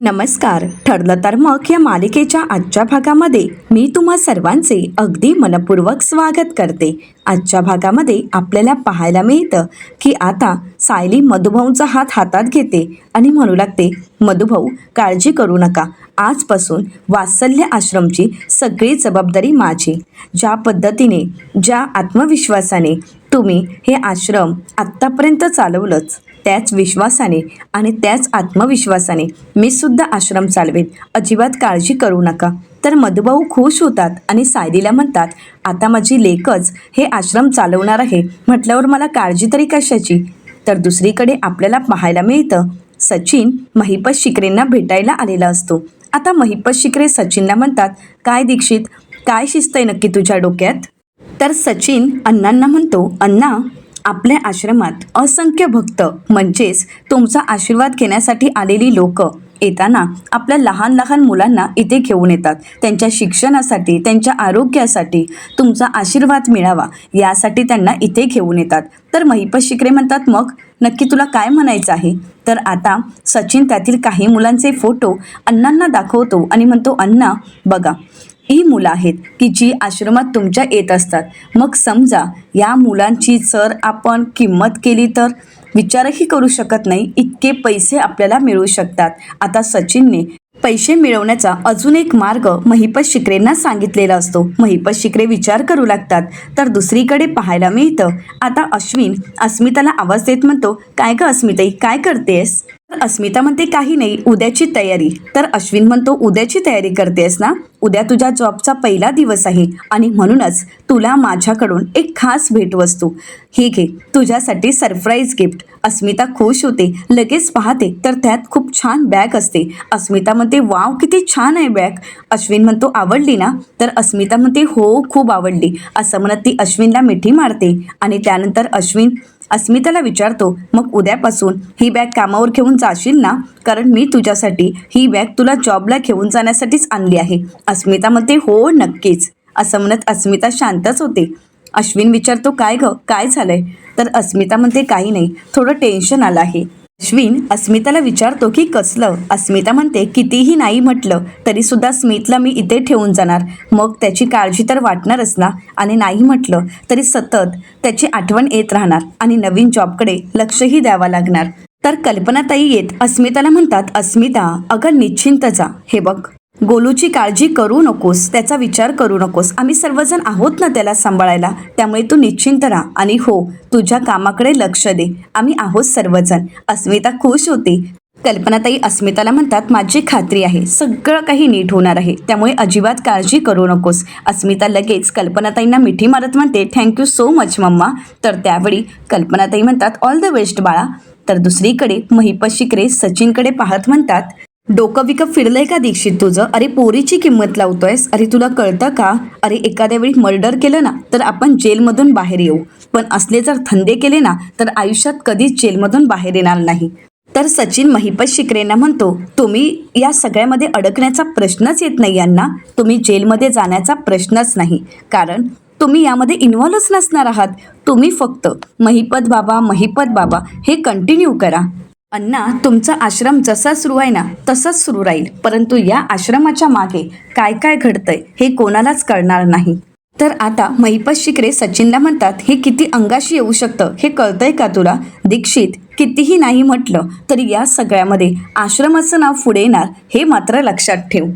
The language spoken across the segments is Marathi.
नमस्कार. ठरलं तर मग या मालिकेच्या आजच्या भागामध्ये मी तुम्हा सर्वांचे अगदी मनपूर्वक स्वागत करते. आजच्या भागामध्ये आपल्याला पाहायला मिळतं की आता सायली मधुभाऊंचा हात हातात घेते आणि म्हणू लागते, मधुभाऊ काळजी करू नका, आजपासून वात्सल्य आश्रमची सगळी जबाबदारी माझी. ज्या पद्धतीने, ज्या आत्मविश्वासाने तुम्ही हे आश्रम आत्तापर्यंत चालवलंच, त्याच विश्वासाने आणि त्याच आत्मविश्वासाने मी सुद्धा आश्रम चालवेन, अजिबात काळजी करू नका. तर मधुभाऊ खुश होतात आणि सायलीला म्हणतात, आता माझी लेकच हे आश्रम चालवणार आहे म्हटल्यावर मला काळजी तरी कशाची. तर दुसरीकडे आपल्याला पाहायला मिळतं, सचिन महिपत शिकरेंना भेटायला आलेला असतो. आता महिपत शिकरे सचिनला म्हणतात, काय दीक्षित, काय शिस्त आहे नक्की तुझ्या डोक्यात. तर सचिन अण्णांना म्हणतो, अण्णा, आपल्या आश्रमात असंख्य भक्त म्हणजेच तुमचा आशीर्वाद घेण्यासाठी आलेली लोक येताना आपल्या लहान लहान मुलांना इथे घेऊन येतात. त्यांच्या शिक्षणासाठी, त्यांच्या आरोग्यासाठी, तुमचा आशीर्वाद मिळावा यासाठी त्यांना इथे घेऊन येतात. तर महिपत शिकरे म्हणतात, मग नक्की तुला काय म्हणायचं आहे. तर आता सचिन त्यातील काही मुलांचे फोटो अण्णांना दाखवतो आणि म्हणतो, अण्णा बघा, ही मुलं आहेत की जी आश्रमात तुमच्या येत असतात. मग समजा या मुलांची जर आपण किंमत केली तर विचारही करू शकत नाही इतके पैसे आपल्याला मिळू शकतात. आता सचिनने पैसे मिळवण्याचा अजून एक मार्ग महिपत शिकरेंना सांगितलेला असतो. महिपत शिकरे विचार करू लागतात. तर दुसरीकडे पाहायला मिळतं, आता अश्विन अस्मिताला आवाज देत म्हणतो, काय ग अस्मिताई, काय करतेस. तर अस्मिता म्हणते, काही नाही, उद्याची तयारी. तर अश्विन म्हणतो, उद्याची तयारी करतेस ना, उद्या तुझ्या जॉबचा पहिला दिवस आहे आणि म्हणूनच तुला माझ्याकडून एक खास भेटवस्तू, ही घे, तुझ्यासाठी सरप्राईज गिफ्ट. अस्मिता खुश होते, लगेच पाहते तर त्यात खूप छान बॅग असते. अस्मिता म्हणते, वाव, किती छान आहे बॅग. अश्विन म्हणतो, आवडली ना. तर अस्मिता म्हणते, हो, खूप आवडली. असं म्हणत ती अश्विनला मिठी मारते आणि त्यानंतर अश्विन अस्मिताला विचारतो, मग उद्यापासून ही बॅग कामावर घेऊन जाशील ना, कारण मी तुझ्यासाठी ही बॅग तुला जॉबला घेऊन जाण्यासाठीच आणली आहे. अस्मिता म्हणते, हो नक्कीच. असं म्हणत अस्मिता शांतच होते. अश्विन विचारतो, काय ग, काय झालंय. तर अस्मिता म्हणते, काही नाही, थोडं टेन्शन आलं आहे. अश्विन अस्मिताला विचारतो की कसलं. अस्मिता म्हणते, कितीही नाही म्हटलं तरी सुद्धा स्मितला मी इथे ठेवून जाणार, मग त्याची काळजी तर वाटणारच ना, आणि नाही म्हटलं तरी सतत त्याची आठवण येत राहणार आणि नवीन जॉबकडे लक्षही द्यावं लागणार. तर कल्पनाताई येत अस्मिताला म्हणतात, अस्मिता, अगं निश्चिंत जा, हे बघ, गोलूची काळजी करू नकोस, त्याचा विचार करू नकोस, आम्ही सर्वजण आहोत ना त्याला सांभाळायला, त्यामुळे तू निश्चिंत राहा आणि हो, तुझ्या कामाकडे लक्ष दे, आम्ही आहोत सर्वजण. अस्मिता खुश होते. कल्पनाताई अस्मिताला म्हणतात, माझी खात्री आहे सगळं काही नीट होणार आहे, त्यामुळे अजिबात काळजी करू नकोस. अस्मिता लगेच कल्पनाताईंना मिठी मारत म्हणते, थँक्यू सो मच मम्मा. तर त्यावेळी कल्पनाताई म्हणतात, ऑल द बेस्ट बाळा. तर दुसरीकडे महिपत शिकरे सचिनकडे पाहत म्हणतात, डोकं विकं फिरलंय का दीक्षित तुझं. अरे पोरीची किंमत लावतोयस, अरे तुला कळतं का. अरे एखाद्या वेळी मर्डर केलं ना तर आपण जेलमधून बाहेर येऊ, पण असले जर धंदे केले ना तर आयुष्यात कधीच जेलमधून बाहेर येणार नाही. तर सचिन महिपत शिकरेंना म्हणतो, तुम्ही या सगळ्यामध्ये अडकण्याचा प्रश्नच येत नाही यांना, तुम्ही जेलमध्ये जाण्याचा प्रश्नच नाही, कारण तुम्ही यामध्ये इन्व्हॉल्वच नसणार आहात. तुम्ही फक्त महिपत बाबा हे कंटिन्यू करा. अण्णा, तुमचा आश्रम जसा सुरू आहे ना तसाच सुरू राहील, परंतु या आश्रमाच्या मागे काय काय घडतंय हे कोणालाच कळणार नाही. तर आता महिपत शिकरे सचिनला म्हणतात, हे किती अंगाशी येऊ शकतं हे कळतंय का तुला. दीक्षित, कितीही नाही म्हटलं तरी या सगळ्यामध्ये आश्रमाचं नाव पुढे येणार हे मात्र लक्षात ठेव.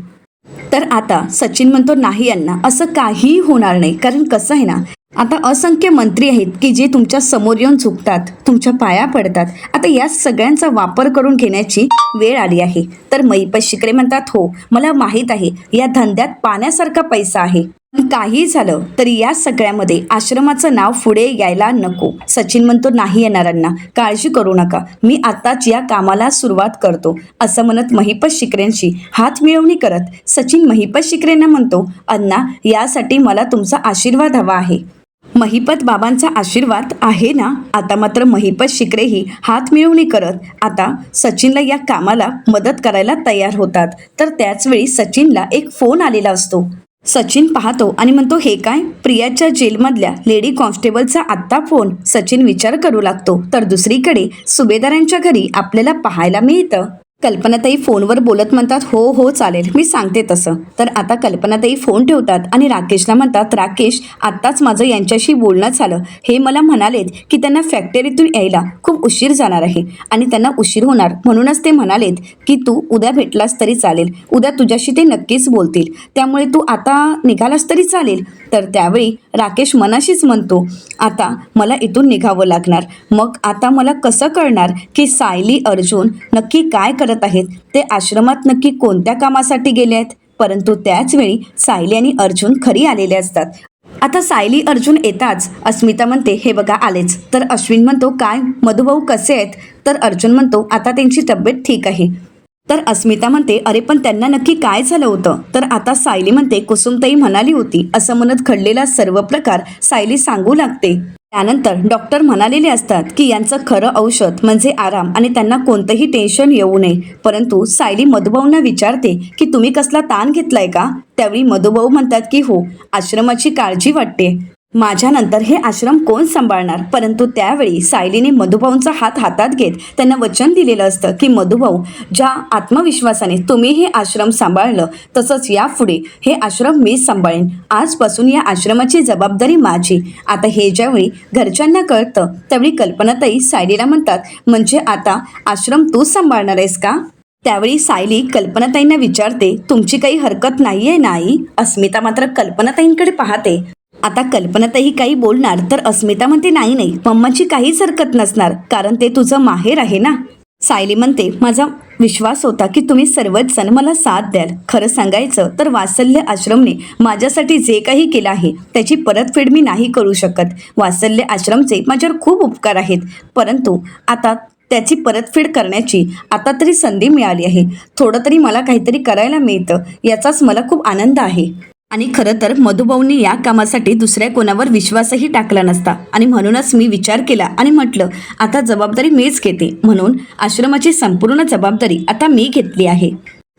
तर आता सचिन म्हणतो, नाही अण्णा, असं काहीही होणार नाही, कारण कसं आहे ना, आता असंख्य मंत्री आहेत की जे तुमच्या समोर येऊन झुकतात, तुमच्या पाया पडतात. आता या सगळ्यांचा वापर करून घेण्याची वेळ आली आहे. तर महिपत शिकरे म्हणतात, हो मला माहीत आहे, या धंद्यात पाण्यासारखा पैसा आहे, पण काही झालं तरी या सगळ्यामध्ये आश्रमाचं नाव पुढे यायला नको. सचिन म्हणतो, नाही येणार अण्णा, काळजी करू नका, मी आताच या कामाला सुरुवात करतो. असं म्हणत महिपत शिकरेंशी हात मिळवणी करत सचिन महिपत शिकरेंना म्हणतो, अण्णा, यासाठी मला तुमचा आशीर्वाद हवा आहे. महिपत बाबांचा आशीर्वाद आहे ना. आता मात्र महिपत शिकरेही हात मिळवणी करत आता सचिनला या कामाला मदत करायला तयार होतात. तर त्याचवेळी सचिनला एक फोन आलेला असतो. सचिन पाहतो आणि म्हणतो, हे काय, प्रियाच्या जेलमधल्या लेडी कॉन्स्टेबलचा आत्ता फोन. सचिन विचार करू लागतो. तर दुसरीकडे सुभेदारांच्या घरी आपल्याला पाहायला मिळतं कल्पनाताई फोनवर बोलत म्हणतात, हो हो चालेल, मी सांगते तसं. तर आता कल्पनाताई फोन ठेवतात आणि राकेशला म्हणतात, राकेश आत्ताच माझं यांच्याशी बोलणं झालं. हे मला म्हणालेत की त्यांना फॅक्टरीतून यायला खूप उशीर जाणार आहे आणि त्यांना उशीर होणार, म्हणूनच ते म्हणालेत की तू उद्या भेटलास तरी चालेल, उद्या तुझ्याशी ते नक्कीच बोलतील, त्यामुळे तू आता निघालास तरी चालेल. तर त्यावेळी राकेश मनाशीच म्हणतो, आता मला इथून निघावं लागणार. मग आता मला कसं कळणार की सायली अर्जुन नक्की काय करत आहेत, ते आश्रमात नक्की कोणत्या कामासाठी गेले आहेत. परंतु त्याच वेळी सायली आणि अर्जुन घरी आलेले असतात. आता सायली अर्जुन येताच अस्मिता म्हणते, हे बघा आलेच. तर अश्विन म्हणतो, काय मधुभाऊ कसे आहेत? तर अर्जुन म्हणतो, आता त्यांची तब्येत ठीक आहे. तर अस्मिता म्हणते, अरे पण त्यांना नक्की काय झालं होतं? तर आता सायली म्हणते, कुसुमताई म्हणाली होती, असं म्हणत घडलेला सर्व प्रकार सायली सांगू लागते. त्यानंतर डॉक्टर म्हणालेले असतात की यांचं खरं औषध म्हणजे आराम आणि त्यांना कोणतंही टेन्शन येऊ नये. परंतु सायली मधुभाऊंना विचारते की तुम्ही कसला ताण घेतलाय का? त्यावेळी मधुभाऊ म्हणतात की हो, आश्रमाची काळजी वाटते, माझ्यानंतर हे आश्रम कोण सांभाळणार? परंतु त्यावेळी सायलीने मधुभाऊंचा हात हातात घेत त्यांना वचन दिलेलं असतं की मधुभाऊ, ज्या आत्मविश्वासाने तुम्ही हे आश्रम सांभाळलं तसंच यापुढे हे आश्रम मीच सांभाळेन. आजपासून या आश्रमाची जबाबदारी माझी. आता हे ज्यावेळी घरच्यांना कळतं त्यावेळी कल्पनाताई सायलीला म्हणतात, म्हणजे आता आश्रम तूच सांभाळणार आहेस का? त्यावेळी सायली कल्पनाताईंना विचारते, तुमची काही हरकत नाहीये ना आई? अस्मिता मात्र कल्पनाताईंकडे पाहते. आता कल्पनाताई काही बोलणार तर अस्मिता म्हणते, नाही नाही, मम्माची काहीच हरकत नसणार, कारण ते तुझं माहेर आहे ना. सायली म्हणते, माझा विश्वास होता की तुम्ही सर्वच जण मला साथ द्याल. खरं सांगायचं तर वात्सल्य आश्रमने माझ्यासाठी जे काही केलं आहे त्याची परतफेड मी नाही करू शकत. वात्सल्य आश्रमचे माझ्यावर खूप उपकार आहेत, परंतु आता त्याची परतफेड करण्याची आता तरी संधी मिळाली आहे. थोडं तरी मला काहीतरी करायला मिळतं, याचाच मला खूप आनंद आहे. आणि खरं तर मधुभाऊंनी या कामासाठी दुसऱ्या कोणावर विश्वासही टाकला नसता आणि म्हणूनच मी विचार केला आणि म्हटलं, आता जबाबदारी मीच घेते, म्हणून आश्रमाची संपूर्ण जबाबदारी आता मी घेतली आहे.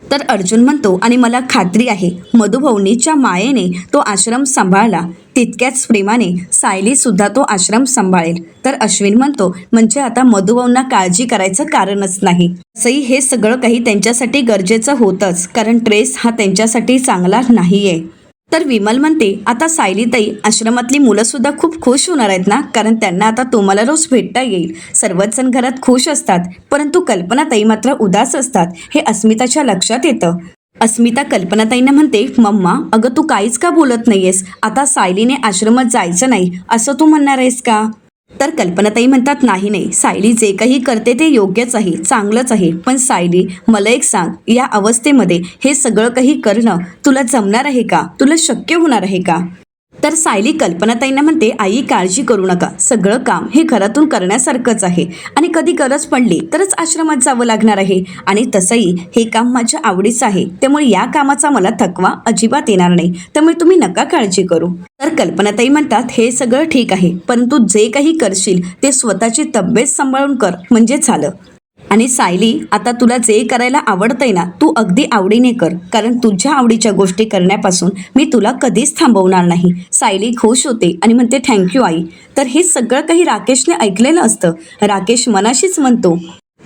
तर अर्जुन म्हणतो, आणि मला खात्री आहे मधुभाऊंनी ज्या मायेने तो आश्रम सांभाळला तितक्याच प्रेमाने सायली सुद्धा तो आश्रम सांभाळेल. तर अश्विन म्हणतो, म्हणजे आता मधुभाऊंना काळजी करायचं कारणच नाही. असंही हे सगळं काही त्यांच्यासाठी गरजेचं होतंच, कारण ट्रेस हा त्यांच्यासाठी चांगला नाहीये. तर विमल म्हणते, आता सायलीताई आश्रमातली मुलं सुद्धा खूप खुश होणार आहेत ना, कारण त्यांना आता तुम्हाला रोज भेटता येईल. सर्वच जण घरात खुश असतात, परंतु कल्पनाताई मात्र उदास असतात, हे अस्मिताच्या लक्षात येतं. अस्मिता कल्पनाताईंना म्हणते, मम्मा अगं तू काहीच का बोलत नाहीयेस? आता सायलीने आश्रमात जायचं नाही असं तू म्हणणार आहेस का? तर कल्पनाताई म्हणतात, नाही नाही, सायली जे काही करते ते योग्यच आहे, चांगलंच आहे. पण सायली मला एक सांग, या अवस्थेमध्ये हे सगळं काही करणं तुला जमणार आहे का? तुला शक्य होणार आहे का? तर सायली कल्पनाताईंना म्हणते, आई काळजी करू नका, सगळं काम हे घरातून करण्यासारखंच आहे आणि कधी गरज पडली तरच आश्रमात जावं लागणार आहे. आणि तसंही हे काम माझ्या आवडीचं आहे, त्यामुळे या कामाचा मला थकवा अजिबात येणार नाही, त्यामुळे तुम्ही नका काळजी करू. तर कल्पनाताई म्हणतात, हे सगळं ठीक आहे, परंतु जे काही करशील ते स्वतःची तब्येत सांभाळून कर म्हणजे झालं. आणि सायली, आता तुला जे करायला आवडतंय ना तू अगदी आवडीने कर, कारण तुझ्या आवडीच्या गोष्टी करण्यापासून मी तुला कधीच थांबवणार नाही. सायली खुश होते आणि म्हणते, थँक्यू आई. तर हे सगळं काही राकेशने ऐकलेलं असतं. राकेश मनाशीच म्हणतो,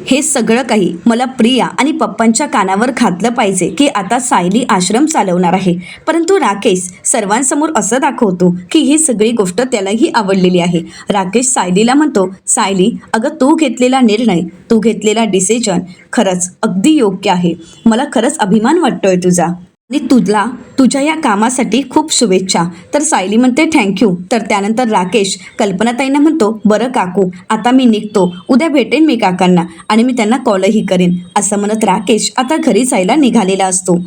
हे सगळं काही मला प्रिया आणि पप्पांच्या कानावर घातलं पाहिजे की आता सायली आश्रम चालवणार आहे. परंतु राकेश सर्वांसमोर असं दाखवतो की ही सगळी गोष्ट त्यालाही आवडलेली आहे. राकेश सायलीला म्हणतो, सायली अगं तू घेतलेला निर्णय, तू घेतलेला डिसिजन खरंच अगदी योग्य आहे. मला खरंच अभिमान वाटतोय तुझा आणि तुला तुझ्या या कामासाठी खूप शुभेच्छा. तर सायली म्हणते, थँक्यू. तर त्यानंतर राकेश कल्पनाताईंना म्हणतो, बरं काकू आता मी निघतो, उद्या भेटेन मी काकांना आणि मी त्यांना कॉलही करेन. असं म्हणत राकेश आता घरी जायला निघालेला असतो.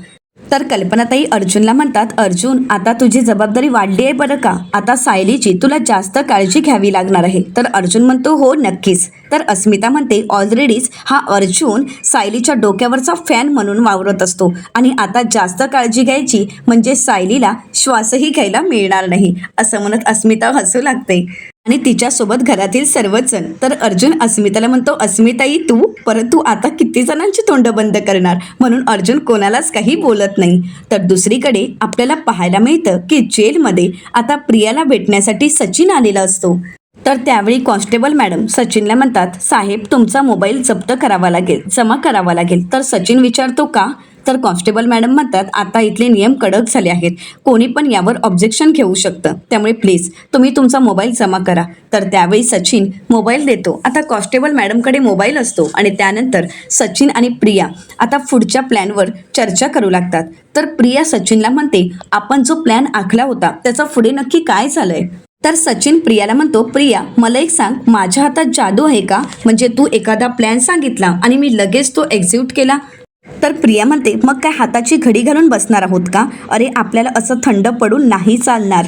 तर कल्पनाताई अर्जुनला म्हणतात, अर्जुन आता तुझी जबाबदारी वाढली आहे बरं का, आता सायलीची तुला जास्त काळजी घ्यावी लागणार आहे. तर अर्जुन म्हणतो, हो नक्कीच. तर अस्मिता म्हणते, ऑलरेडीच हा अर्जुन सायलीच्या डोक्यावरचा फॅन म्हणून वावरत असतो आणि आता जास्त काळजी घ्यायची म्हणजे सायलीला श्वासही घ्यायला मिळणार नाही. असं म्हणत अस्मिता हसू लागते आणि तिच्यासोबत घरातील सर्वच जण. तर अर्जुन अस्मिताला म्हणतो, अस्मिताई तू, परंतु आता किती जणांची तोंड बंद करणार? म्हणून अर्जुन कोणालाच काही बोलत नाही. तर दुसरीकडे आपल्याला पाहायला मिळतं की जेलमध्ये आता प्रियाला भेटण्यासाठी सचिन आलेला असतो. तर त्यावेळी कॉन्स्टेबल मॅडम सचिनला म्हणतात, साहेब तुमचा मोबाईल जप्त करावा लागेल, जमा करावा लागेल. तर सचिन विचारतो का? तर कॉन्स्टेबल मॅडम म्हणतात, आता इथले नियम कडक झाले आहेत, कोणी पण यावर ऑब्जेक्शन घेऊ शकतं, त्यामुळे प्लीज तुम्ही तुमचा मोबाईल जमा करा. तर त्यावेळी सचिन मोबाईल देतो. आता कॉन्स्टेबल मॅडमकडे मोबाईल असतो आणि त्यानंतर सचिन आणि प्रिया आता पुढच्या प्लॅनवर चर्चा करू लागतात. तर प्रिया सचिनला म्हणते, आपण जो प्लॅन आखला होता त्याचा पुढे नक्की काय झालंय? तर सचिन प्रियाला म्हणतो, प्रिया मला एक सांग, माझ्या हातात जादू आहे का? म्हणजे तू एखादा प्लॅन सांगितला आणि मी लगेच तो एक्झिक्यूट केला? तर प्रिया म्हणते, मग काय हाताची घडी घालून बसणार आहोत का? अरे आपल्याला असं थंड पडून नाही चालणार,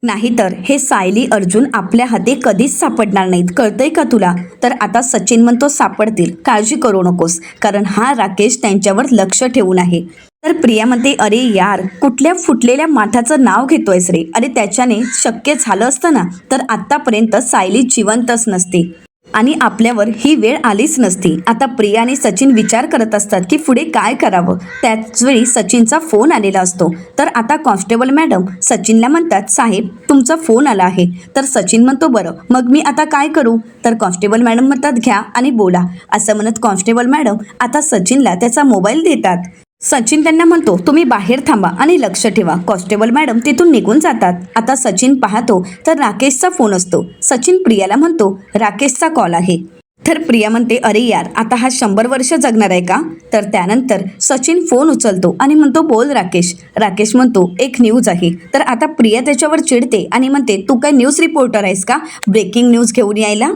नाहीतर हे सायली अर्जुन आपल्या हाती कधीच सापडणार नाहीत, कळतंय का तुला? तर आता सचिन म्हणतो, सापडतील, काळजी करू नकोस, कारण हा राकेश त्यांच्यावर लक्ष ठेवून आहे. तर प्रिया म्हणते, अरे यार कुठल्या फुटलेल्या माठाचं नाव घेतोयस रे? अरे त्याच्याने शक्य झालं असतं ना तर आतापर्यंत सायली जिवंतच नसते आणि आपल्यावर ही वेळ आलीच नसती. आता प्रिया आणि सचिन विचार करत असतात की पुढे काय करावं. त्याचवेळी सचिनचा फोन आलेला असतो. तर आता कॉन्स्टेबल मॅडम सचिनला म्हणतात, साहेब तुमचा फोन आला आहे. तर सचिन म्हणतो, बरं मग मी आता काय करू? तर कॉन्स्टेबल मॅडम म्हणतात, घ्या आणि बोला. असं म्हणत कॉन्स्टेबल मॅडम आता सचिनला त्याचा मोबाईल देतात. सचिन त्यांना म्हणतो, तुम्ही बाहेर थांबा आणि लक्ष ठेवा. कॉन्स्टेबल मॅडम तिथून निघून जातात. आता सचिन पाहतो तर राकेशचा फोन असतो. सचिन प्रियाला म्हणतो, राकेशचा कॉल आहे. तर प्रिया म्हणते, अरे यार आता हा 100 वर्ष जगणार आहे का? तर त्यानंतर सचिन फोन उचलतो आणि म्हणतो, बोल राकेश. राकेश म्हणतो, एक न्यूज आहे. तर आता प्रिया त्याच्यावर चिडते आणि म्हणते, तू काय न्यूज रिपोर्टर आहेस का ब्रेकिंग न्यूज घेऊन यायला?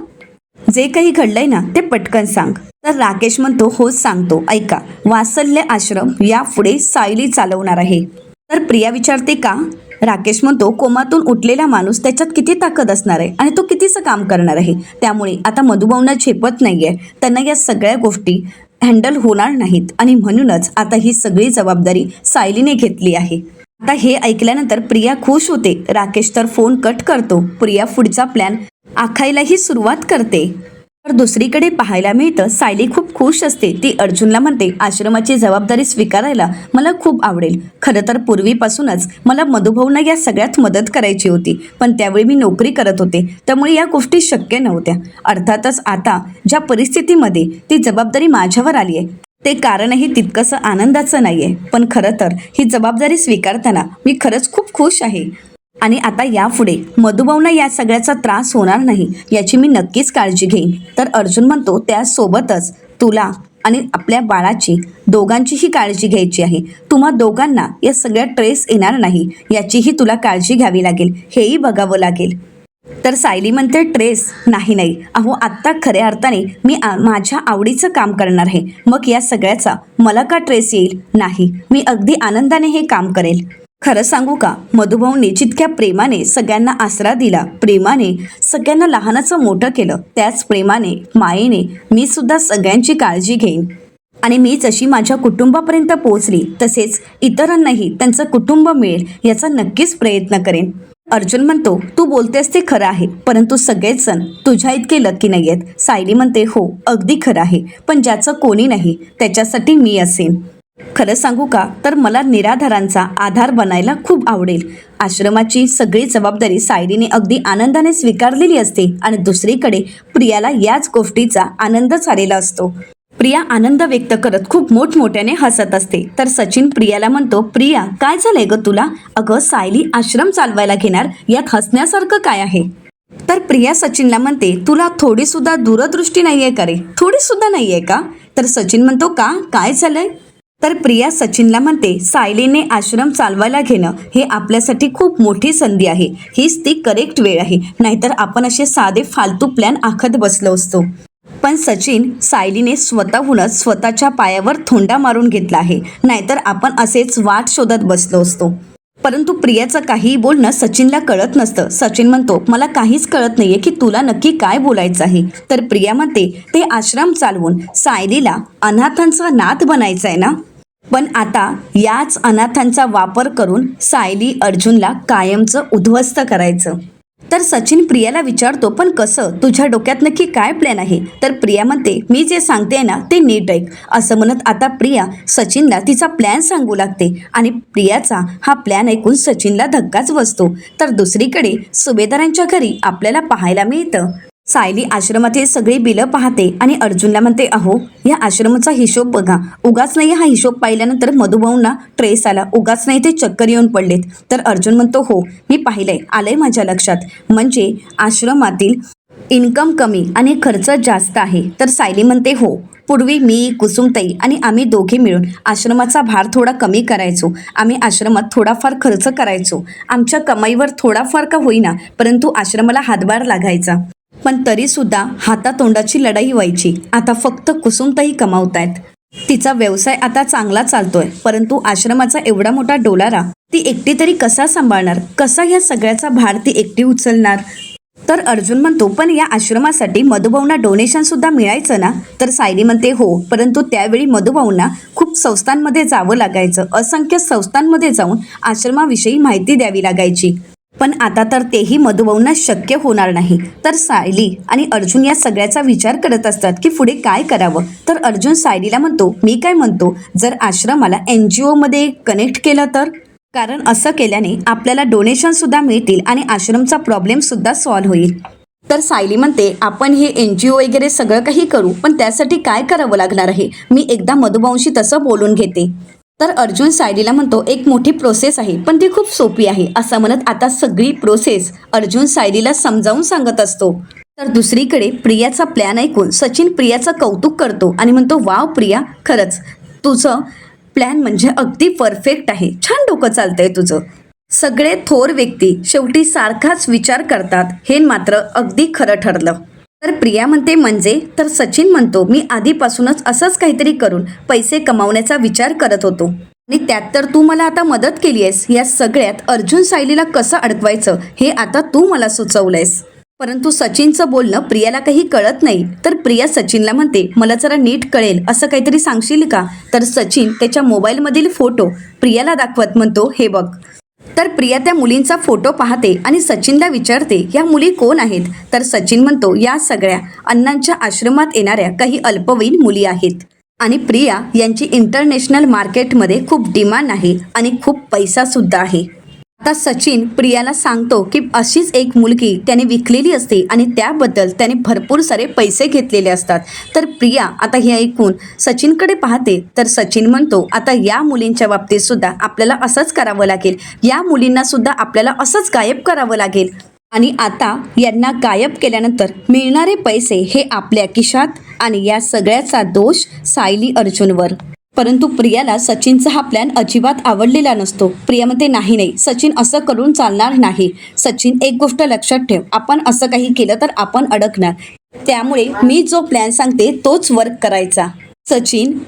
जे काही घडलंय ना ते पटकन सांग. तर राकेश म्हणतो, होच सांगतो, ऐका. वात्सल्य आश्रम यापुढे सायली चालवणार आहे. तर प्रिया विचारते का? राकेश म्हणतो, कोमातून उठलेला माणूस त्याच्यात किती ताकद असणार आहे आणि तो कितीचं काम करणार आहे, त्यामुळे आता मधुभाऊंना झेपत नाहीये, त्यांना या सगळ्या गोष्टी हँडल होणार नाहीत आणि म्हणूनच आता ही सगळी जबाबदारी सायलीने घेतली आहे. आता हे ऐकल्यानंतर प्रिया खुश होते. राकेश तर फोन कट करतो. प्रिया पुढचा प्लॅन आखायलाही सुरुवात करते. तर दुसरीकडे पाहायला मिळतं, सायली खूप खुश असते. ती अर्जुनला म्हणते, आश्रमाची जबाबदारी स्वीकारायला मला खूप आवडेल. खरं तर पूर्वीपासूनच मला मधुभाऊंना या सगळ्यात मदत करायची होती, पण त्यावेळी मी नोकरी करत होते, त्यामुळे या गोष्टी शक्य नव्हत्या. अर्थातच आता ज्या परिस्थितीमध्ये ती जबाबदारी माझ्यावर आली आहे ते कारणही तितकंसं आनंदाचं नाही आहे, पण खरं तर ही जबाबदारी स्वीकारताना मी खरंच खूप खुश आहे आणि आता यापुढे मधुभाऊंना या सगळ्याचा त्रास होणार नाही याची मी नक्कीच काळजी घेईन. तर अर्जुन म्हणतो, त्यासोबतच तुला आणि आपल्या बाळाची दोघांचीही काळजी घ्यायची आहे. तुम्हा दोघांना या सगळ्या ट्रेस येणार नाही याचीही तुला काळजी घ्यावी लागेल, हेही बघावं लागेल. तर सायली म्हणते, ट्रेस नाही नाही, अहो आत्ता खऱ्या अर्थाने मी माझ्या आवडीचं काम करणार आहे, मग या सगळ्याचा मला का ट्रेस येईल? नाही, मी अगदी आनंदाने हे काम करेल. खरं सांगू का, मधुभाऊंनी जितक्या प्रेमाने सगळ्यांना आसरा दिला, प्रेमाने सगळ्यांना लहानाचं मोठं केलं, त्याच प्रेमाने मायेने मी सुद्धा सगळ्यांची काळजी घेईन आणि मी जशी माझ्या कुटुंबापर्यंत पोहोचली तसेच इतरांनाही त्यांचं कुटुंब मिळेल याचा नक्कीच प्रयत्न करेन. अर्जुन म्हणतो, तू बोलतेस ते खरं आहे, परंतु सगळेच जण तुझ्या इतके लकी नाही आहेत. सायली म्हणते, हो अगदी खरं आहे, पण ज्याचं कोणी नाही त्याच्यासाठी मी असेन. खरं सांगू का, तर मला निराधारांचा आधार बनायला खूप आवडेल. आश्रमाची सगळी जबाबदारी सायलीने अगदी आनंदाने स्वीकारलेली असते आणि दुसरीकडे प्रियाला याच गोष्टीचा आनंद झालेला असतो. प्रिया आनंद व्यक्त करत खूप मोठमोठ्याने हसत असते. तर सचिन प्रियाला म्हणतो, प्रिया काय झालंय ग तुला? अगं सायली आश्रम चालवायला घेणार, यात हसण्यासारखं काय आहे? तर प्रिया सचिनला म्हणते, तुला थोडी सुद्धा दूरदृष्टी नाहीये का रे? थोडी सुद्धा नाहीये का? तर सचिन म्हणतो, का काय झालंय? तर प्रिया सचिनला म्हणते, सायलीने आश्रम चालवायला घेणं हे आपल्यासाठी खूप मोठी संधी आहे. हीच ती करेक्ट वेळ आहे, नाहीतर आपण असे साधे फालतू प्लॅन आखत बसलो असतो. पण सचिन, सायलीने स्वतःहूनच स्वतःच्या पायावर थोंडा मारून घेतला आहे, नाहीतर आपण असेच वाट शोधत बसलो असतो. परंतु प्रियाचं काहीही बोलणं सचिनला कळत नसतं. सचिन म्हणतो, मला काहीच कळत नाहीये की तुला नक्की काय बोलायचं आहे. तर प्रिया म्हणते, ते आश्रम चालवून सायलीला अनाथांचा नाथ बनायचं आहे ना, पण आता याच अनाथांचा वापर करून सायली अर्जुनला कायमचं उद्ध्वस्त करायचं. तर सचिन प्रियाला विचारतो, पण कसं, तुझ्या डोक्यात नक्की काय प्लॅन आहे? तर प्रिया म्हणते, मी जे सांगते ना ते नीट ऐक. असं म्हणत आता प्रिया सचिनला तिचा प्लॅन सांगू लागते आणि प्रियाचा हा प्लॅन ऐकून सचिनला धक्काच बसतो. तर दुसरीकडे सुभेदारांच्या घरी आपल्याला पाहायला मिळतं, सायली आश्रमातील सगळी बिलं पाहते आणि अर्जुनला म्हणते, अहो या आश्रमाचा हिशोब बघा. उगाच नाही हा हिशोब पाहिल्यानंतर मधुभाऊंना ट्रेस आला, उगाच नाही ते चक्कर येऊन पडलेत. तर अर्जुन म्हणतो, हो मी पाहिलंय, आलंय माझ्या लक्षात. म्हणजे आश्रमातील इन्कम कमी आणि खर्च जास्त आहे. तर सायली म्हणते, हो पूर्वी मी, कुसुमताई आणि आम्ही दोघे मिळून आश्रमाचा भार थोडा कमी करायचो. आम्ही आश्रमात थोडाफार खर्च करायचो. आमच्या कमाईवर थोडाफार का होईना, परंतु आश्रमाला हातभार लागायचा. पण तरीसुद्धा हातातोंडाची लढाई व्हायची. आता फक्त कुसुमताई कमावतायत. तिचा व्यवसाय आता चांगला चालतोय, परंतु आश्रमाचा एवढा मोठा डोलारा ती एकटी तरी कसा सांभाळणार? कसा या सगळ्याचा भार ती एकटी उचलणार? तर अर्जुन म्हणतो, पण या आश्रमासाठी मधुभाऊंना डोनेशन सुद्धा मिळायचं ना? तर सायली म्हणते, हो, परंतु त्यावेळी मधुभाऊंना खूप संस्थांमध्ये जावं लागायचं. असंख्य संस्थांमध्ये जाऊन आश्रमाविषयी माहिती द्यावी लागायची. पण आता तर तेही मधुभाऊंना शक्य होणार नाही. तर सायली आणि अर्जुन या सगळ्याचा विचार करत असतात की पुढे काय करावं. तर अर्जुन सायलीला म्हणतो, मी काय म्हणतो, जर आश्रमाला NGO मध्ये कनेक्ट केलं तर? कारण असं केल्याने आपल्याला डोनेशन सुद्धा मिळतील आणि आश्रमचा प्रॉब्लेम सुद्धा सॉल्व्ह होईल. तर सायली म्हणते, आपण हे NGO वगैरे सगळं काही करू, पण त्यासाठी काय करावं लागणार आहे? मी एकदा मधुभाऊंशी तसं बोलून घेते. तर अर्जुन सायलीला म्हणतो, एक मोठी प्रोसेस आहे, पण ती खूप सोपी आहे. असं म्हणत आता सगळी प्रोसेस अर्जुन सायलीला समजावून सांगत असतो. तर दुसरीकडे प्रियाचा प्लॅन ऐकून सचिन प्रियाचं कौतुक करतो आणि म्हणतो, वाव प्रिया, खरंच तुझं प्लॅन म्हणजे अगदी परफेक्ट आहे. छान डोकं चालतंय तुझं. सगळे थोर व्यक्ती शेवटी सारखाच विचार करतात, हे मात्र अगदी खरं ठरलं. तर प्रिया म्हणते, म्हणजे? तर सचिन म्हणतो, मी आधीपासूनच असंच काहीतरी करून पैसे कमावण्याचा विचार करत होतो आणि त्यात तर तू मला आता मदत केली आहेस. या सगळ्यात अर्जुन सायलीला कसं अडकवायचं हे आता तू मला सुचवलंयस. परंतु सचिनचं बोलणं प्रियाला काही कळत नाही. तर प्रिया सचिनला म्हणते, मला जरा नीट कळेल असं काहीतरी सांगशील का? तर सचिन त्याच्या मोबाईलमधील फोटो प्रियाला दाखवत म्हणतो, हे बघ. तर प्रिया त्या मुलींचा फोटो पाहते आणि सचिनला विचारते, या मुली कोण आहेत? तर सचिन म्हणतो, या सगळ्या अण्णांच्या आश्रमात येणाऱ्या काही अल्पवयीन मुली आहेत आणि प्रिया यांची इंटरनॅशनल मार्केटमध्ये खूप डिमांड आहे आणि खूप पैसा सुद्धा आहे. आता सचिन प्रियाला सांगतो की अशीच एक मुलगी त्याने विकलेली असते आणि त्याबद्दल त्याने भरपूर सारे पैसे घेतलेले असतात. तर प्रिया आता हे ऐकून सचिनकडे पाहते. तर सचिन म्हणतो, आता या मुलींच्या बाबतीत सुद्धा आपल्याला असंच करावं लागेल. या मुलींना सुद्धा आपल्याला असंच गायब करावं लागेल आणि आता यांना गायब केल्यानंतर मिळणारे पैसे हे आपल्या खिशात आणि या सगळ्याचा दोष सायली अर्जुनवर. परंतु प्रियाला सचिनचा हा प्लॅन अजिबात आवडलेला नसतो. प्रिया म्हणते, नाही, सचिन असं करून चालणार नाही. सचिन, एक गोष्ट लक्षात ठेव, आपण असं काही केलं तर आपण अडकणार. त्यामुळे मी जो प्लॅन सांगते तोच वर्क करायचा. सचिन,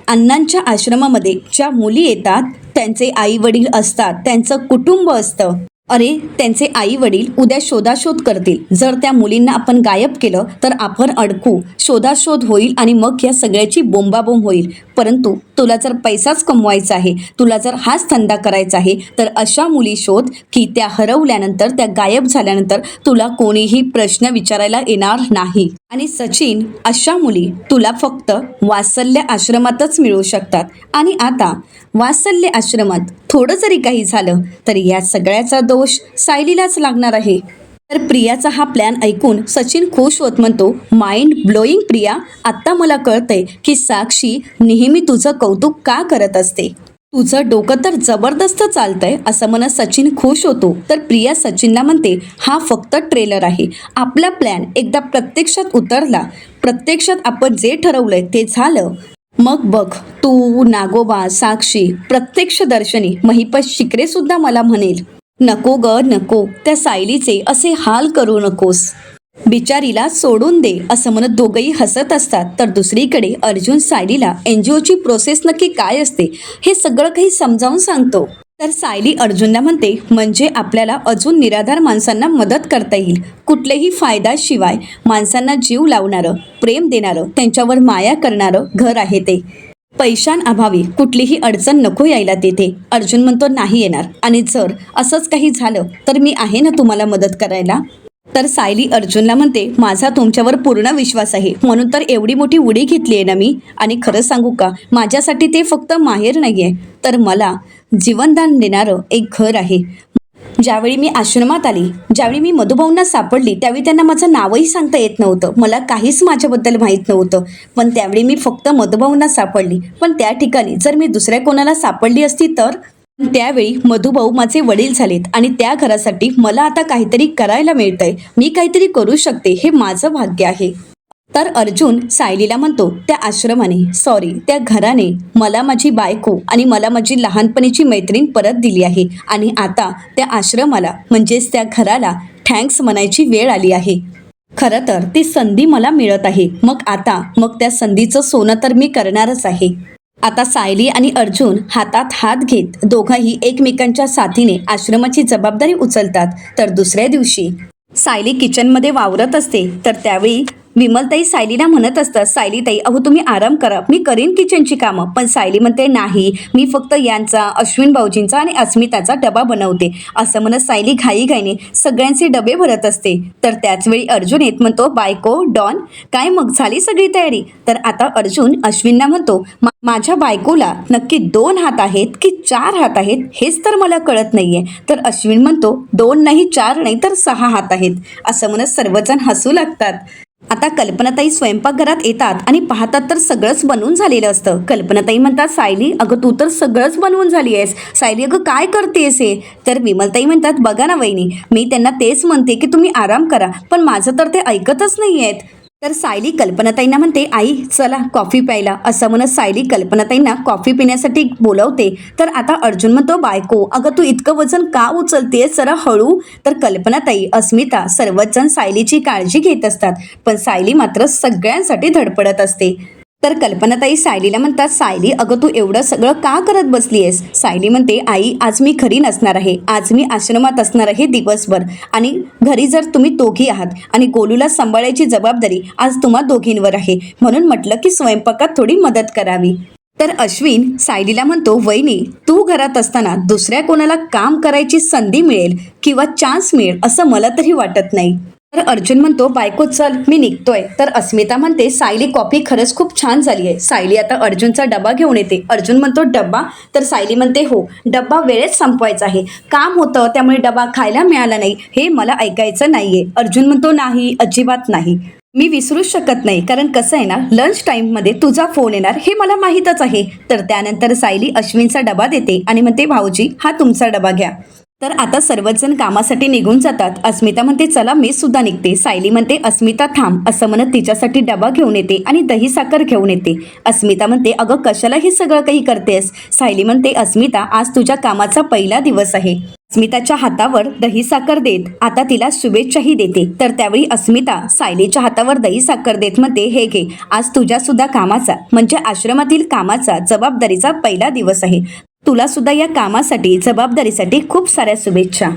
अण्णांच्या आश्रमामध्ये ज्या मुली येतात त्यांचे आई वडील असतात, त्यांचं कुटुंब असतं. अरे, त्यांचे आई वडील उद्या शोधाशोध करतील. जर त्या मुलींना आपण गायब केलं तर आपण अडकू, शोधाशोध होईल आणि मग या सगळ्याची बोंबाबोंब होईल. परंतु तुला जर पैसाच कमवायचा आहे, तुला जर हाच धंदा करायचा आहे, तर अशा मुली शोध की त्या हरवल्यानंतर, त्या गायब झाल्यानंतर तुला कोणीही प्रश्न विचारायला येणार नाही. आणि सचिन, अशा मुली तुला फक्त वात्सल्य आश्रमातच मिळू शकतात. आणि आता वात्सल्य आश्रमात थोडं जरी काही झालं तर या सगळ्याचा दोष सायलीलाच लागणार आहे. तर प्रियाचा हा प्लॅन ऐकून सचिन खुश होत म्हणतो, माइंड ब्लोईंग प्रिया, आत्ता मला कळतंय की साक्षी नेहमी तुझं कौतुक का करत असते. तुझं डोकं तर जबरदस्त चालतंय. असं म्हणत सचिन खुश होतो. तर प्रिया सचिनला म्हणते, हा फक्त ट्रेलर आहे. आपला प्लॅन एकदा प्रत्यक्षात उतरला, प्रत्यक्षात आपण जे ठरवलंय ते झालं, मग बघ तू, नागोबा, साक्षी, प्रत्यक्ष दर्शनी महिपत शिकरे सुद्धा मला म्हणेल, नको ग नको, त्या सायलीचे असे हाल करू नकोस, बिचारीला सोडून दे. असं म्हणत दोघंही हसत असतात. तर दुसरीकडे अर्जुन सायलीला NGOची प्रोसेस नक्की काय असते हे सगळं काही समजावून सांगतो. तर सायली अर्जुनला म्हणते, म्हणजे आपल्याला अजून निराधार माणसांना मदत करता येईल. कुठलेही फायद्याशिवाय माणसांना जीव लावणारं, प्रेम देणारं, त्यांच्यावर माया करणारं घर आहे ते. पैशांअभावी कुठलीही अडचण नको यायला तिथे. अर्जुन म्हणतो नाही येणार, आणि जर असंच काही झालं तर मी आहे ना तुम्हाला मदत करायला. तर सायली अर्जुनला म्हणते माझा तुमच्यावर पूर्ण विश्वास आहे, म्हणून तर एवढी मोठी उडी घेतली आहे ना मी. आणि खरं सांगू का, माझ्यासाठी ते फक्त माहेर नाही आहे, तर मला जीवनदान देणारं एक घर आहे. ज्यावेळी मी आश्रमात आली, ज्यावेळी मी मधुभाऊंना सापडली, त्यावेळी त्यांना माझं नावही सांगता येत नव्हतं. मला काहीच माझ्याबद्दल माहीत नव्हतं. पण त्यावेळी मी फक्त मधुभाऊंना सापडली. पण त्या ठिकाणी जर मी दुसऱ्या कोणाला सापडली असती तर त्यावेळी मधुभाऊ माझे वडील झालेत, आणि त्या घरासाठी मला आता काहीतरी करायला मिळतंय. मी काहीतरी करू शकते, हे माझं भाग्य आहे. तर अर्जुन सायलीला म्हणतो त्या आश्रमाने, सॉरी त्या घराने मला माझी बायको आणि मला माझी लहानपणीची मैत्रीण परत दिली आहे. आणि आता त्या आश्रमाला म्हणजेच त्या घराला थँक्स म्हणायची वेळ आली आहे. खरं तर ती संधी मला मिळत आहे. मग त्या संधीचं सोनं तर मी करणारच आहे. आता सायली आणि अर्जुन हातात हात घेत दोघंही एकमेकांच्या साथीने आश्रमाची जबाबदारी उचलतात. तर दुसऱ्या दिवशी सायली किचनमध्ये वावरत असते, तर त्यावेळी विमलताई सायलीला म्हणत असतात, सायलीताई अहो तुम्ही आराम करा, मी करीन किचनची कामं. पण सायली म्हणते नाही, मी फक्त यांचा, अश्विन भाऊजींचा आणि अस्मिताचा डबा बनवते. असं म्हणत सायली घाईघाईने सगळ्यांचे डबे भरत असते. तर त्याचवेळी अर्जुन येत म्हणतो बायको डॉन काय मग झाली सगळी तयारी. तर आता अर्जुन अश्विनला म्हणतो माझ्या बायकोला नक्की 2 हात आहेत की 4 हात आहेत हेच तर मला कळत नाहीये. तर अश्विन म्हणतो 2 नाही 4 नाही तर 6 हात आहेत. असं म्हणत सर्वजण हसू लागतात. आता कल्पनाताई स्वयंपाकघरात येतात आणि पाहतात तर सगळंच बनवून झालेलं असतं. कल्पनाताई म्हणतात सायली अगं तू तर सगळंच बनवून झाली आहेस. सायली अगं काय करतेस हे. तर विमलताई म्हणतात बघा ना वहिनी, मी त्यांना तेच म्हणते की तुम्ही आराम करा, पण माझं तर ते ऐकतच नाही आहेत. तर सायली कल्पनाताईंना म्हणते आई चला कॉफी प्यायला. असं म्हणत सायली कल्पनाताईंना कॉफी पिण्यासाठी बोलवते. तर आता अर्जुन म्हणतो बायको अगं तू इतकं वजन का उचलतेस, जरा हळू. तर कल्पनाताई, अस्मिता सर्वच जण सायलीची काळजी घेत असतात, पण सायली मात्र सगळ्यांसाठी धडपडत असते. तर कल्पनाताई सायलीला म्हणतात सायली अगं तू एवढं सगळं का करत बसली आहेस. सायली म्हणते आई आज मी घरी नसणार आहे, आज मी आश्रमात असणार आहे दिवसभर, आणि घरी जर तुम्ही दोघी आहात आणि गोलूला सांभाळायची जबाबदारी आज तुम्हा दोघींवर आहे, म्हणून म्हटलं की स्वयंपाकात थोडी मदत करावी. तर अश्विन सायलीला म्हणतो वहिनी तू घरात असताना दुसऱ्या कोणाला काम करायची संधी मिळेल किंवा चान्स मिळेल असं मला तरी वाटत नाही. तर अर्जुन म्हणतो बायको चल मी निघतोय. तर अस्मिता म्हणते सायली कॉफी खरंच खूप छान झाली आहे. सायली आता अर्जुनचा डबा घेऊन येते. अर्जुन म्हणतो डब्बा. तर सायली म्हणते हो डब्बा वेळेत संपवायचा आहे, काम होतं त्यामुळे डबा खायला मिळाला नाही, हे मला ऐकायचं नाहीये. अर्जुन म्हणतो नाही अजिबात नाही, मी विसरूच शकत नाही, कारण कसं आहे ना लंच टाईममध्ये तुझा फोन येणार हे मला माहीतच आहे. तर त्यानंतर सायली अश्विनचा डबा देते आणि म्हणते भाऊजी हा तुमचा डबा घ्या. तर आता सर्वच जण कामासाठी निघून जातात. अस्मिता म्हणते चला मी सुद्धा निघते. सायली म्हणते अस्मिता थांब. असं म्हणत तिच्यासाठी डबा घेऊन येते आणि दही साखर घेऊन येते. अस्मिता म्हणते अगं कशाला हे सगळं काही करतेस. सायली म्हणते अस्मिता आज तुझ्या कामाचा पहिला दिवस आहे. अस्मिताच्या हातावर दही साखर देत आता तिला शुभेच्छाही देते. तर त्यावेळी अस्मिता सायलीच्या हातावर दही साखर देत म्हणते हे घे, आज तुझ्या सुद्धा कामाचा म्हणजे आश्रमातील कामाचा जबाबदारीचा पहिला दिवस आहे, तुला सुद्धा या कामासाठी जबाबदारीसाठी खूप साऱ्या शुभेच्छा.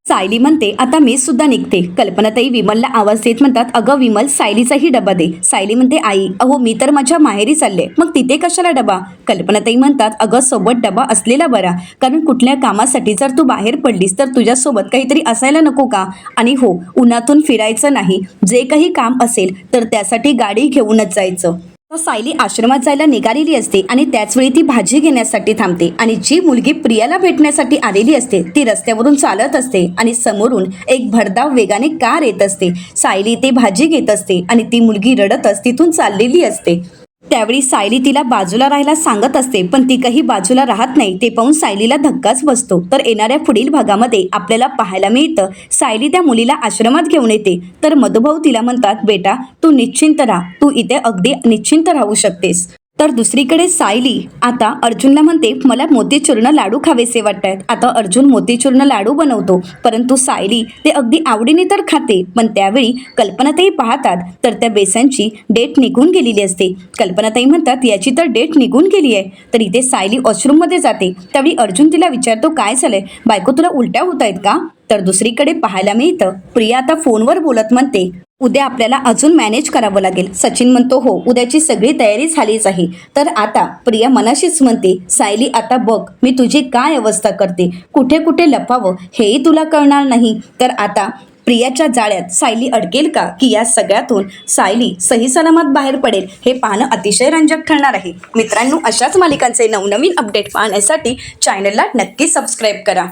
सायली म्हणते आता मी सुद्धा निघते. कल्पनाताई विमलला आवाज देत म्हणतात अगं विमल सायलीचाही डबा दे. सायली म्हणते आई अहो मी तर माझ्या माहेरी चालले, मग तिथे कशाला डबा. कल्पनाताई म्हणतात अगं सोबत डबा असलेला बरा, कारण कुठल्या कामासाठी जर तू बाहेर पडलीस तर तुझ्यासोबत काहीतरी असायला नको का. आणि हो उन्हातून फिरायचं नाही, जे काही काम असेल तर त्यासाठी गाडी घेऊनच जायचं. सायली आश्रमात जायला निघालेली असते आणि त्याचवेळी ती भाजी घेण्यासाठी थांबते आणि जी मुलगी प्रियाला भेटण्यासाठी आलेली असते ती रस्त्यावरून चालत असते आणि समोरून एक भरधाव वेगाने कार येत असते. सायली ते भाजी घेत असते आणि ती मुलगी रडतच तिथून चाललेली असते. त्यावेळी सायली तिला बाजूला राहायला सांगत असते, पण ती काही बाजूला राहत नाही. ते पाहून सायलीला धक्काच बसतो. तर येणाऱ्या पुढील भागामध्ये आपल्याला पाहायला मिळतं सायली त्या मुलीला आश्रमात घेऊन येते. तर मधुभाऊ तिला म्हणतात बेटा तू निश्चिंत राहा, तू इथे अगदी निश्चिंत राहू शकतेस. तर दुसरीकडे सायली आता अर्जुनला म्हणते मला मोतीचूर्ण लाडू खावेसे वाटतात. आता अर्जुन मोतीचूर्ण लाडू बनवतो, परंतु सायली ते अगदी आवडीने तर खाते. पण त्यावेळी कल्पनाताई पाहतात तर त्या बेसनची डेट निघून गेलेली असते. कल्पनाताई म्हणतात याची तर डेट निघून गेली आहे. तर इथे सायली वॉशरूममध्ये जाते. त्यावेळी अर्जुन तिला विचारतो काय झालंय बायको, तुला उलट्या होत आहेत का. तर दुसरीकडे पाहायला मिळतं प्रिया आता फोनवर बोलत म्हणते उद्या आपल्याला अजून मॅनेज करावं लागेल. सचिन म्हणतो हो, उद्याची सगळी तयारी झालीच आहे. तर आता प्रिया मनाशीच म्हणते, सायली आता बघ मी तुझी काय अवस्था करते, कुठे कुठे लपावं हेही तुला कळणार नाही. तर आता प्रियाच्या जाळ्यात सायली अडकेल का, की या सगळ्यातून सायली सही सलामत बाहेर पडेल, हे पाहणं अतिशय रंजक ठरणार आहे. मित्रांनो, अशाच मालिकांचे नवनवीन अपडेट पाहण्यासाठी चॅनलला नक्की सबस्क्राईब करा.